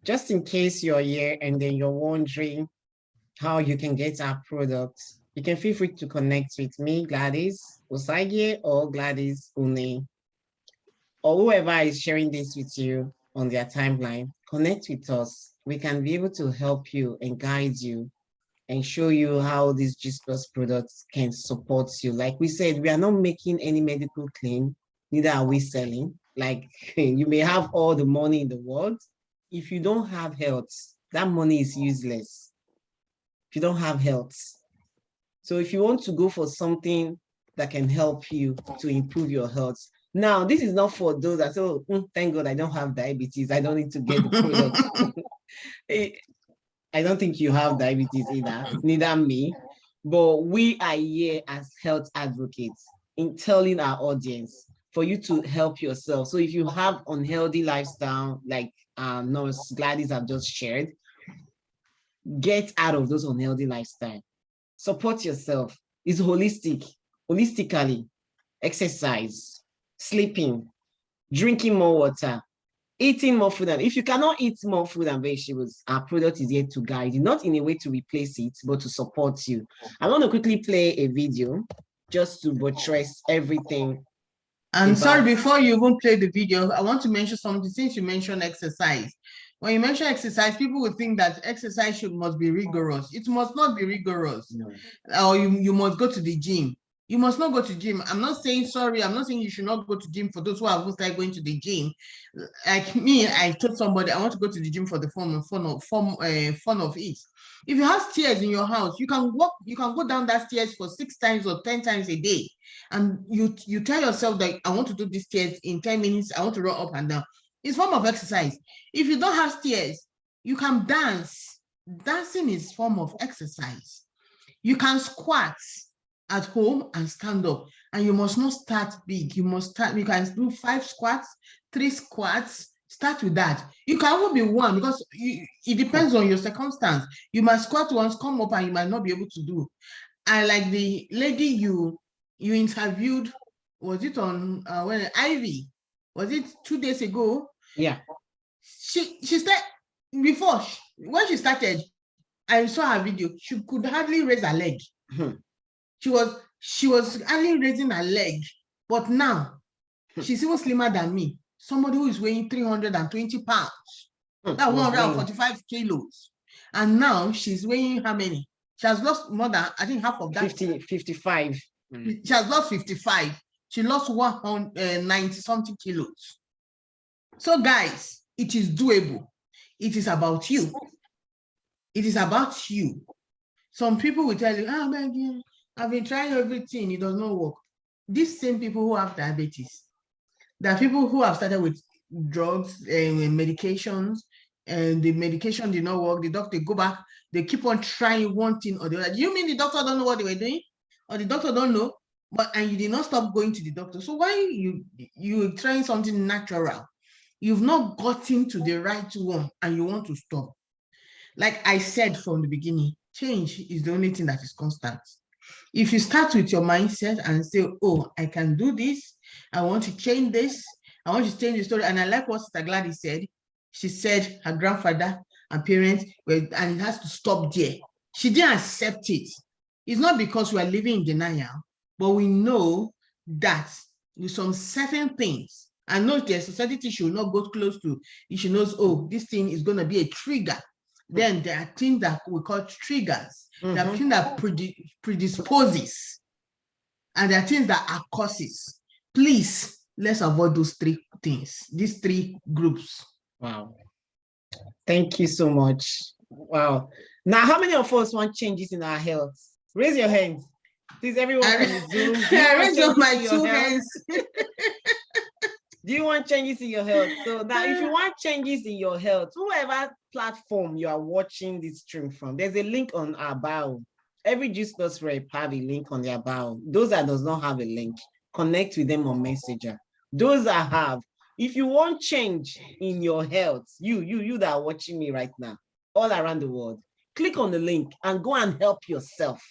Just in case you're here and then you're wondering how you can get our products, you can feel free to connect with me, Gladys Osagie, or Gladys Une, or whoever is sharing this with you on their timeline. Connect with us. We can be able to help you and guide you and show you how these Gist Plus products can support you. Like we said, we are not making any medical claim, neither are we selling. Like, you may have all the money in the world. If you don't have health, that money is useless. If you don't have health. So if you want to go for something that can help you to improve your health. Now, this is not for those that say, oh, thank God I don't have diabetes. I don't need to get the product. I don't think you have diabetes either, neither me. But we are here as health advocates in telling our audience for you to help yourself. So if you have unhealthy lifestyle, like Nurse Gladys have just shared, get out of those unhealthy lifestyle. Support yourself. It's holistically, exercise, sleeping, drinking more water, eating more food. And if you cannot eat more food and vegetables, our product is here to guide you, not in a way to replace it, but to support you. I want to quickly play a video just to buttress everything. And sorry, before you even play the video, I want to mention something since you mentioned exercise. When you mention exercise, people will think that exercise must be rigorous. It must not be rigorous. No. Or you must go to the gym. You must not go to gym. I'm not saying you should not go to gym for those who have started going to the gym. Like me, I told somebody I want to go to the gym for the fun of it. If you have stairs in your house, you can go down that stairs for 6 times or 10 times a day. And you tell yourself that I want to do these stairs in 10 minutes, I want to run up and down. It's a form of exercise. If you don't have stairs, you can dance. Dancing is a form of exercise. You can squat at home and stand up. And you must not start big. You can do 5 squats, 3 squats. Start with that. You can only be 1 because it depends on your circumstance. You might squat once, come up, and you might not be able to do. And like the lady you interviewed, was it on Ivy? Was it 2 days ago? Yeah. She said before when she started, I saw her video. She could hardly raise her leg. She was only raising her leg, but now she's even slimmer than me. Somebody who is weighing 320 pounds. That's 145 kilos. And now she's weighing how many? She has lost more than, I think, half of that. 55. She has lost 55. She lost 190 something kilos. So guys, it is doable. It is about you. It is about you. Some people will tell you, I've been trying everything, it does not work. These same people who have diabetes, there are people who have started with drugs and medications, and the medication did not work. The doctor go back, they keep on trying one thing or the other. Do you mean the doctor don't know what they were doing? Or the doctor don't know? But and you did not stop going to the doctor. So why you trying something natural? You've not gotten to the right one and you want to stop. Like I said from the beginning, change is the only thing that is constant. If you start with your mindset and say, oh, I can do this, I want to change this, I want to change the story. And I like what Sister Gladys said. She said her grandfather and parents were, and it has to stop there. She didn't accept it. It's not because we are living in denial, but we know that with some certain things, I know the society should not go close to, she knows, oh, this thing is going to be a trigger. Then there are things that we call triggers. There are things that predisposes, and there are things that are causes. Please, let's avoid those three things, these three groups. Wow. Thank you so much. Wow. Now, how many of us want changes in our health? Raise your hands. Please, everyone on Zoom. I raise up my two hands. Do you want changes in your health? So now, if you want changes in your health, whoever platform you are watching this stream from, there's a link on our bio. Every Gist Plus rep have a link on their bio. Those that does not have a link, connect with them on Messenger. Those that have, if you want change in your health, you that are watching me right now, all around the world, click on the link and go and help yourself.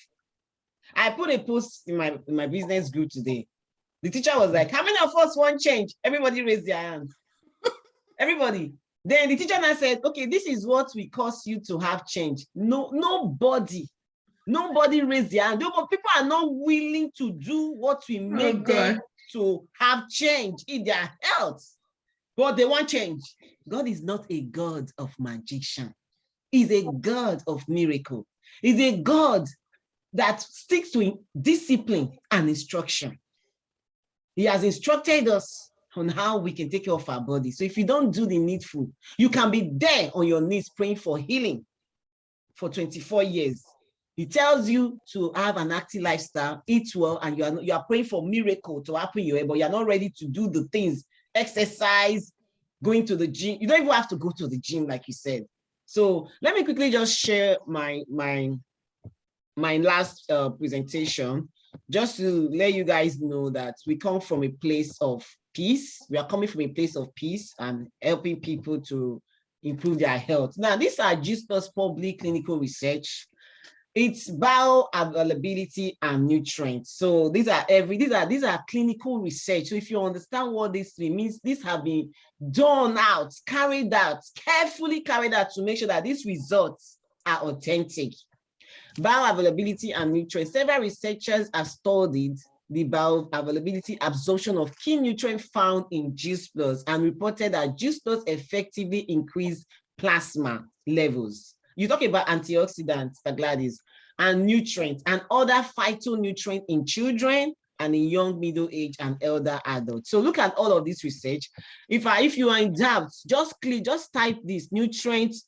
I put a post in my business group today. The teacher was like, how many of us want change? Everybody raised their hands. Everybody. Then the teacher now said, okay, this is what will cause you to have change. No, nobody raised their hand. People are not willing to do what will make them to have change in their health. But they want change. God is not a God of magician. He's a God of miracle. He's a God that sticks to discipline and instruction. He has instructed us on how we can take care of our body. So if you don't do the needful, you can be there on your knees praying for healing for 24 years. He tells you to have an active lifestyle, eat well, and you are praying for miracle to happen in your head, but you're not ready to do the things, exercise, going to the gym. You don't even have to go to the gym, like you said. So let me quickly just share my last presentation, just to let you guys know that we come from a place of peace. We are coming from a place of peace and helping people to improve their health. Now, these are Gist Plus public clinical research. It's bioavailability and nutrients. So these are clinical research. So if you understand what this means, these have been done out, carefully carried out to make sure that these results are authentic. Bioavailability and nutrients. Several researchers have studied the bioavailability absorption of key nutrients found in Gist Plus and reported that Gist Plus effectively increased plasma levels. You talk about antioxidants, Gladys, and nutrients and other phytonutrients in children and in young, middle age, and elder adults. So look at all of this research. If you are in doubt, just type this nutrients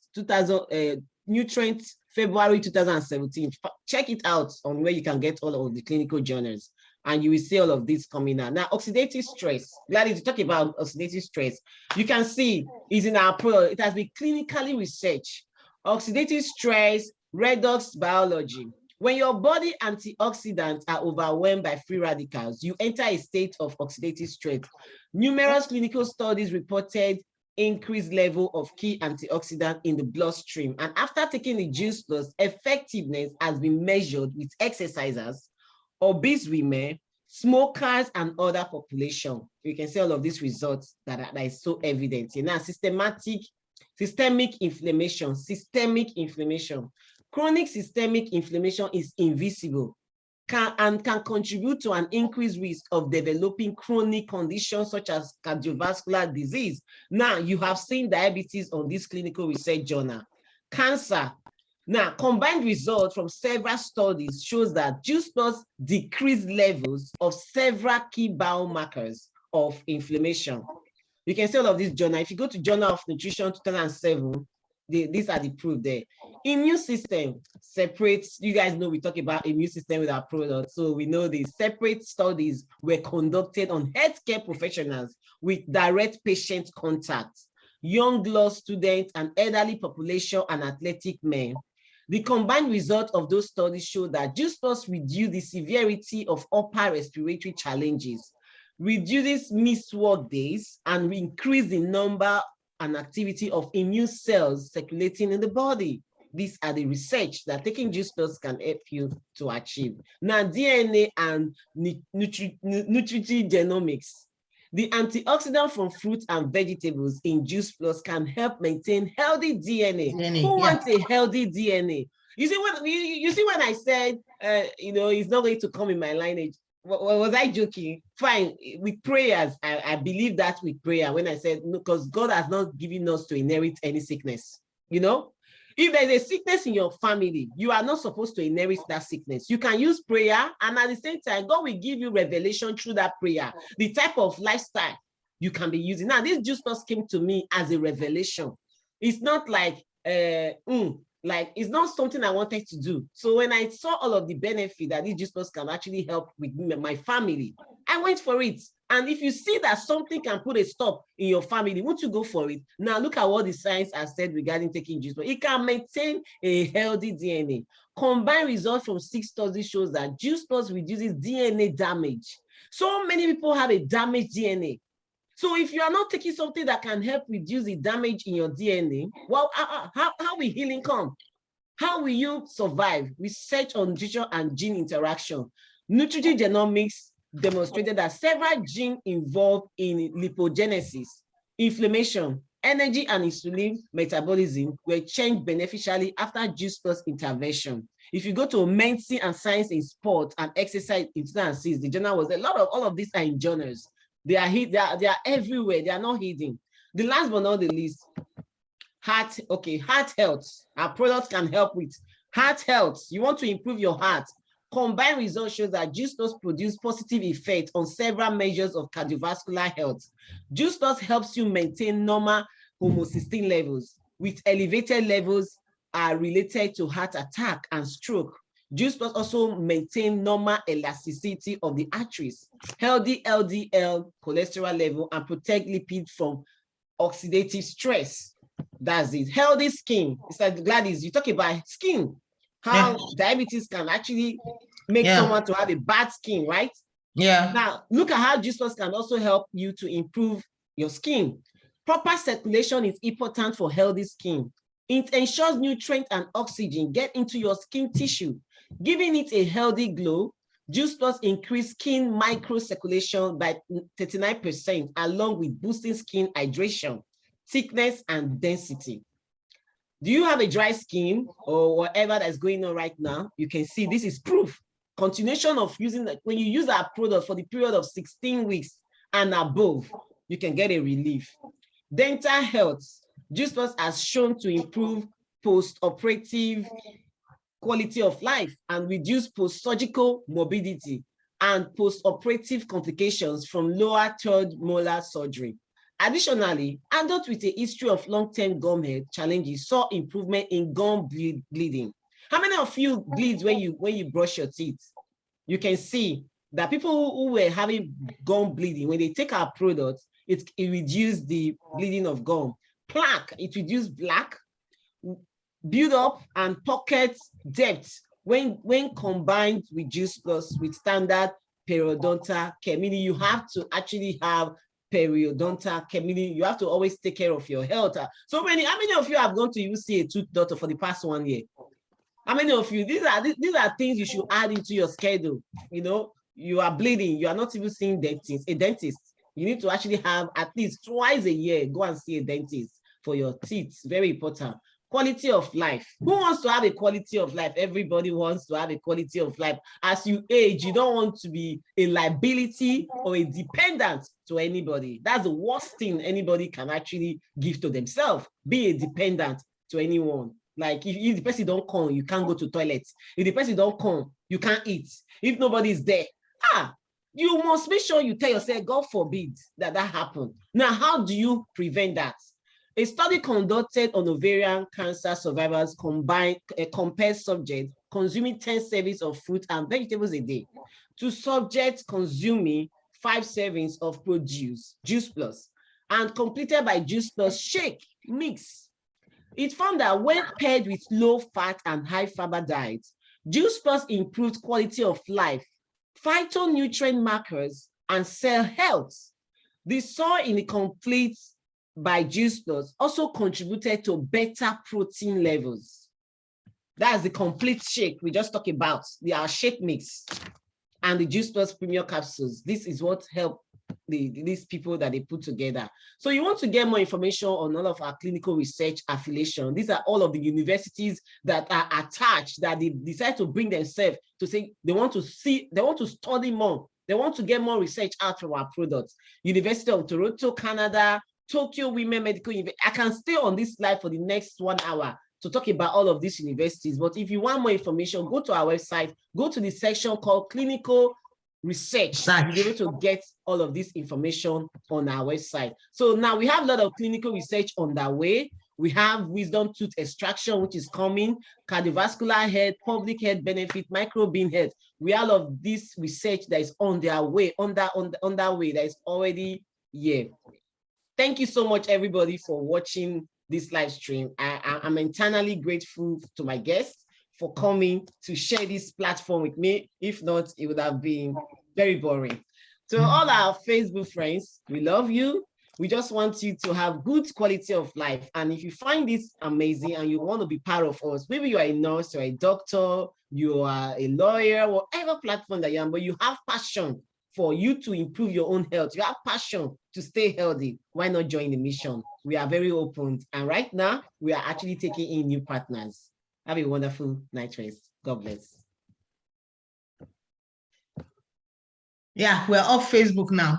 February 2017. Check it out on where you can get all of the clinical journals, and you will see all of this coming out. Now, oxidative stress. Gladys, to talk about oxidative stress, you can see is in our product. It has been clinically researched. Oxidative stress, redox biology. When your body antioxidants are overwhelmed by free radicals, you enter a state of oxidative stress. Numerous clinical studies reported increased level of key antioxidant in the bloodstream. And after taking the Gist Plus, effectiveness has been measured with exercisers, obese women, smokers, and other population. You can see all of these results that is so evident. Now, systemic inflammation. Chronic systemic inflammation is invisible and can contribute to an increased risk of developing chronic conditions such as cardiovascular disease. Now, you have seen diabetes on this clinical research journal. Cancer. Now, combined results from several studies shows that Gist Plus decreased levels of several key biomarkers of inflammation. You can see all of this journal. If you go to Journal of Nutrition 2007, these are the proof there. Immune system separates, you guys know we talk about immune system with our products, so we know the separate studies were conducted on healthcare professionals with direct patient contact, young law students and elderly population and athletic men. The combined result of those studies show that Juice Plus reduce the severity of upper respiratory challenges, reduces missed work days, and increase the number and activity of immune cells circulating in the body. These are the research that taking Juice Plus can help you to achieve. Now, DNA and nutrigenomics. The antioxidant from fruits and vegetables in Juice Plus can help maintain healthy DNA. Who wants a healthy DNA? You see when I said, it's not going to come in my lineage. Was I joking? Fine, with prayers, I believe that with prayer when I said, no, because God has not given us to inherit any sickness. If there's a sickness in your family, you are not supposed to inherit that sickness. You can use prayer, and at the same time, God will give you revelation through that prayer, the type of lifestyle you can be using. Now, this Juice Plus came to me as a revelation. It's not like, it's not something I wanted to do. So when I saw all of the benefit that this Juice Plus can actually help with my family, I went for it. And if you see that something can put a stop in your family, won't you go for it? Now look at what the science has said regarding taking Juice Plus. It can maintain a healthy DNA. Combined results from 6 studies shows that Juice Plus reduces DNA damage. So many people have a damaged DNA. So if you are not taking something that can help reduce the damage in your DNA, well, how will healing come? How will you survive? Research on nutrition and gene interaction. Nutrigenomics demonstrated that several genes involved in lipogenesis, inflammation, energy and insulin metabolism were changed beneficially after Juice Plus intervention. If you go to Medicine and Science in Sport and Exercise in 2006, the journal was a lot of all of these are in journals. They are everywhere. They are not hidden. The last but not the least, heart health. Our products can help with heart health. You want to improve your heart. Combined results show that Juice Plus produce positive effect on several measures of cardiovascular health. Juice Plus helps you maintain normal homocysteine levels, with elevated levels are related to heart attack and stroke. Juice Plus also maintain normal elasticity of the arteries, healthy LDL cholesterol level, and protect lipids from oxidative stress. That's it. Healthy skin. It's like Gladys, you talk about skin, how diabetes can actually make someone to have a bad skin, right? Yeah. Now, look at how Juice Plus can also help you to improve your skin. Proper circulation is important for healthy skin. It ensures nutrients and oxygen get into your skin tissue, giving it a healthy glow. Juice Plus increase skin microcirculation by 39%, along with boosting skin hydration, thickness, and density. Do you have a dry skin or whatever that's going on right now? You can see this is proof. Continuation of using that, when you use our product for the period of 16 weeks and above, you can get a relief. Dental health. Juice Plus has shown to improve post-operative quality of life and reduce post-surgical morbidity and post-operative complications from lower third molar surgery. Additionally, adults with a history of long-term gum health challenges saw improvement in gum bleeding. How many of you bleed when you brush your teeth? You can see that people who were having gum bleeding, when they take our products, it reduced the bleeding of gum. Plaque, it reduced plaque, build up and pocket depth when combined with Juice Plus with standard periodontal care, meaning you have to actually have periodontal care, meaning you have to always take care of your health. How many of you have gone to you see a tooth doctor for the past 1 year? How many of you, these are things you should add into your schedule. You are bleeding, you are not even seeing a dentist. You need to actually have at least twice a year, go and see a dentist for your teeth. Very important. Quality of life. Who wants to have a quality of life? Everybody wants to have a quality of life. As you age, you don't want to be a liability or a dependent to anybody. That's the worst thing anybody can actually give to themselves. Be a dependent to anyone. Like if the person don't come, you can't go to toilet. If the person don't come, you can't eat. If nobody is there, you must make sure you tell yourself, God forbid that happen. Now, how do you prevent that? A study conducted on ovarian cancer survivors compared subjects consuming 10 servings of fruit and vegetables a day to subjects consuming 5 servings of produce, Juice Plus, and completed by Juice Plus shake mix. It found that when paired with low fat and high fiber diets, Juice Plus improved quality of life, phytonutrient markers, and cell health. The soy in the complete by Juice Plus also contributed to better protein levels. That's the complete shake we just talked about, our shake mix and the Juice Plus Premier capsules. This is what helped these people that they put together. So you want to get more information on all of our clinical research affiliation. These are all of the universities that are attached, that they decide to bring themselves to say they want to study more. They want to get more research out from our products. University of Toronto, Canada, Tokyo Women Medical University. I can stay on this slide for the next 1 hour to talk about all of these universities. But if you want more information, go to our website, go to the section called Clinical Research. You'll be able to get all of this information on our website. So now we have a lot of clinical research on the way. We have wisdom tooth extraction, which is coming, cardiovascular health, public health benefit, microbean health. We have all of this research that is on their way, on that way, that is already here. Thank you so much, everybody, for watching this live stream. I'm eternally grateful to my guests for coming to share this platform with me. If not, it would have been very boring. So all our Facebook friends, we love you. We just want you to have good quality of life. And if you find this amazing and you want to be part of us, maybe you are a nurse, you're a doctor, you are a lawyer, whatever platform that you are, but you have passion for you to improve your own health. You have passion to stay healthy. Why not join the mission? We are very open. And right now, we are actually taking in new partners. Have a wonderful night rest. God bless. Yeah, we're off Facebook now.